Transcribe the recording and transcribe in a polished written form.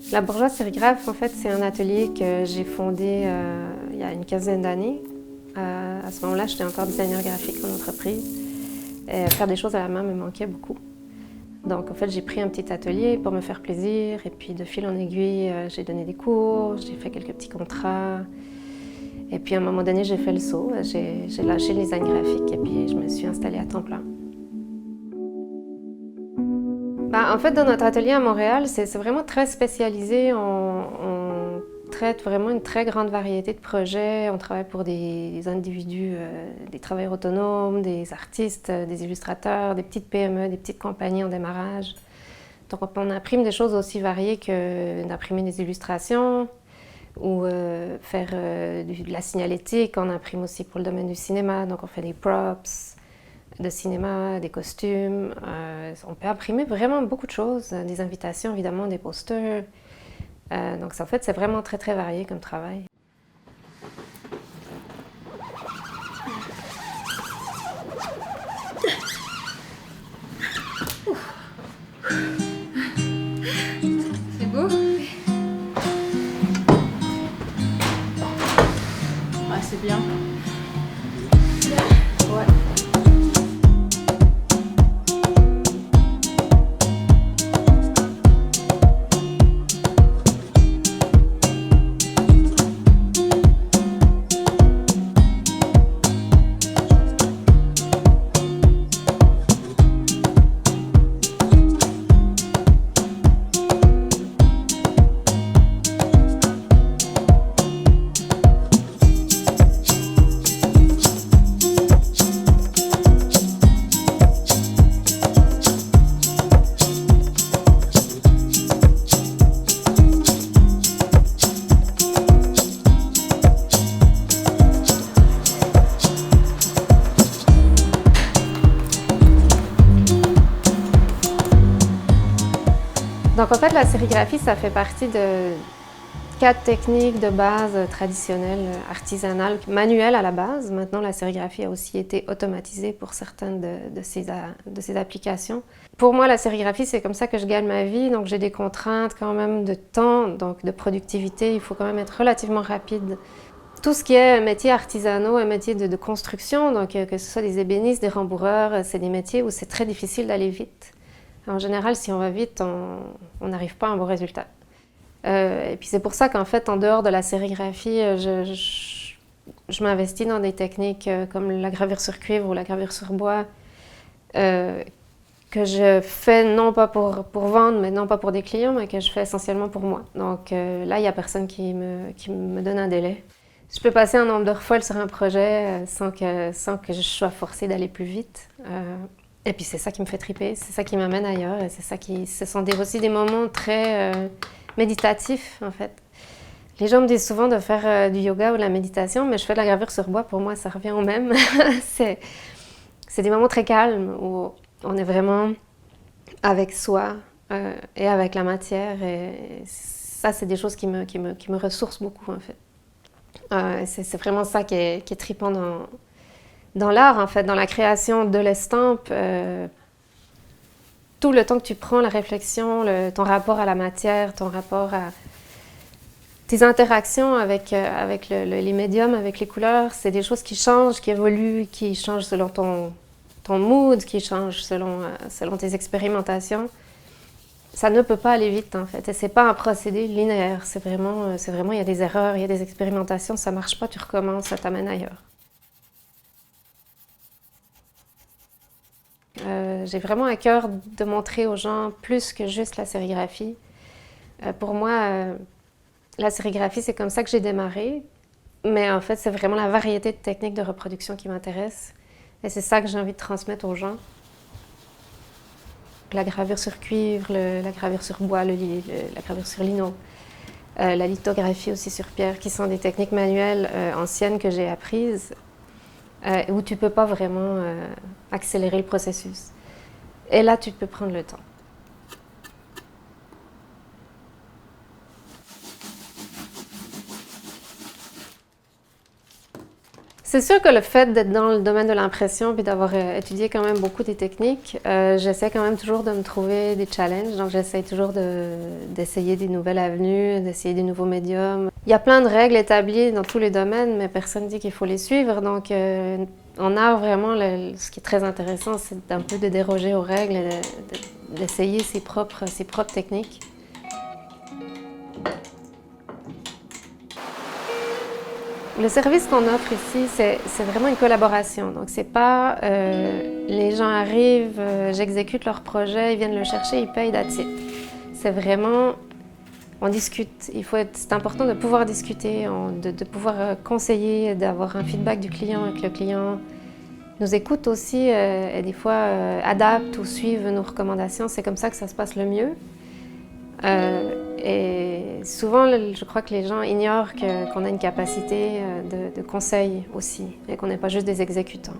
La Bourgeoise Sérigraphe, en fait, c'est un atelier que j'ai fondé il y a une quinzaine d'années. À ce moment-là, j'étais encore designer graphique en entreprise. Et faire des choses à la main me manquait beaucoup. Donc, en fait, j'ai pris un petit atelier pour me faire plaisir. Et puis, de fil en aiguille, j'ai donné des cours, j'ai fait quelques petits contrats. Et puis, à un moment donné, j'ai fait le saut. J'ai lâché le design graphique et puis je me suis installée à temps plein. En fait, dans notre atelier à Montréal, c'est vraiment très spécialisé. On traite vraiment une très grande variété de projets. On travaille pour des individus, des travailleurs autonomes, des artistes, des illustrateurs, des petites PME, des petites compagnies en démarrage. Donc on imprime des choses aussi variées que d'imprimer des illustrations ou faire de la signalétique. On imprime aussi pour le domaine du cinéma, donc on fait des props de cinéma, des costumes. On peut imprimer vraiment beaucoup de choses, des invitations évidemment, des posters. Donc en fait, c'est vraiment très très varié comme travail. C'est beau? Ah, c'est bien. Ouais. Donc en fait, la sérigraphie, ça fait partie de 4 techniques de base traditionnelles, artisanales, manuelles à la base. Maintenant, la sérigraphie a aussi été automatisée pour certaines de ses applications. Pour moi, la sérigraphie, c'est comme ça que je gagne ma vie. Donc j'ai des contraintes quand même de temps, donc de productivité. Il faut quand même être relativement rapide. Tout ce qui est métiers artisanaux, un métier de construction, donc que ce soit des ébénistes, des rembourreurs, c'est des métiers où c'est très difficile d'aller vite. En général, si on va vite, on n'arrive pas à un bon résultat. Et puis c'est pour ça qu'en fait, en dehors de la sérigraphie, je m'investis dans des techniques comme la gravure sur cuivre ou la gravure sur bois, que je fais non pas pour vendre, mais non pas pour des clients, mais que je fais essentiellement pour moi. Donc là, il n'y a personne qui me donne un délai. Je peux passer un nombre d'heures folles sur un projet sans que je sois forcée d'aller plus vite. Et puis c'est ça qui me fait triper, c'est ça qui m'amène ailleurs. Et ce sont aussi des moments très méditatifs en fait. Les gens me disent souvent de faire du yoga ou de la méditation, mais je fais de la gravure sur bois, pour moi ça revient au même. c'est des moments très calmes où on est vraiment avec soi et avec la matière. Et ça, c'est des choses qui me ressourcent beaucoup en fait. C'est vraiment ça qui est trippant dans l'art, en fait, dans la création de l'estampe. Tout le temps que tu prends, la réflexion, ton rapport à la matière, ton rapport à tes interactions avec les médiums, avec les couleurs, c'est des choses qui changent, qui évoluent, qui changent selon ton mood, qui changent selon tes expérimentations. Ça ne peut pas aller vite, en fait. Et c'est pas un procédé linéaire. C'est vraiment, il y a des erreurs, il y a des expérimentations, ça marche pas, tu recommences, ça t'amène ailleurs. J'ai vraiment à cœur de montrer aux gens plus que juste la sérigraphie. Pour moi, la sérigraphie, c'est comme ça que j'ai démarré. Mais en fait, c'est vraiment la variété de techniques de reproduction qui m'intéresse. Et c'est ça que j'ai envie de transmettre aux gens. La gravure sur cuivre, la gravure sur bois, la gravure sur lino, la lithographie aussi sur pierre, qui sont des techniques manuelles anciennes que j'ai apprises, où tu ne peux pas vraiment accélérer le processus. Et là, tu peux prendre le temps. C'est sûr que le fait d'être dans le domaine de l'impression puis d'avoir étudié quand même beaucoup des techniques, j'essaie quand même toujours de me trouver des challenges. Donc j'essaie toujours d'essayer des nouvelles avenues, d'essayer des nouveaux médiums. Il y a plein de règles établies dans tous les domaines, mais personne ne dit qu'il faut les suivre. Donc en art, vraiment, ce qui est très intéressant, c'est un peu de déroger aux règles et d'essayer ses propres techniques. Le service qu'on offre ici, c'est vraiment une collaboration. Donc, c'est pas les gens arrivent, j'exécute leur projet, ils viennent le chercher, ils payent, that's it. C'est vraiment, on discute. C'est important de pouvoir discuter, de pouvoir conseiller, d'avoir un feedback du client et que le client nous écoute aussi et des fois adapte ou suive nos recommandations. C'est comme ça que ça se passe le mieux. Et souvent, je crois que les gens ignorent qu'on a une capacité de conseil aussi et qu'on n'est pas juste des exécutants.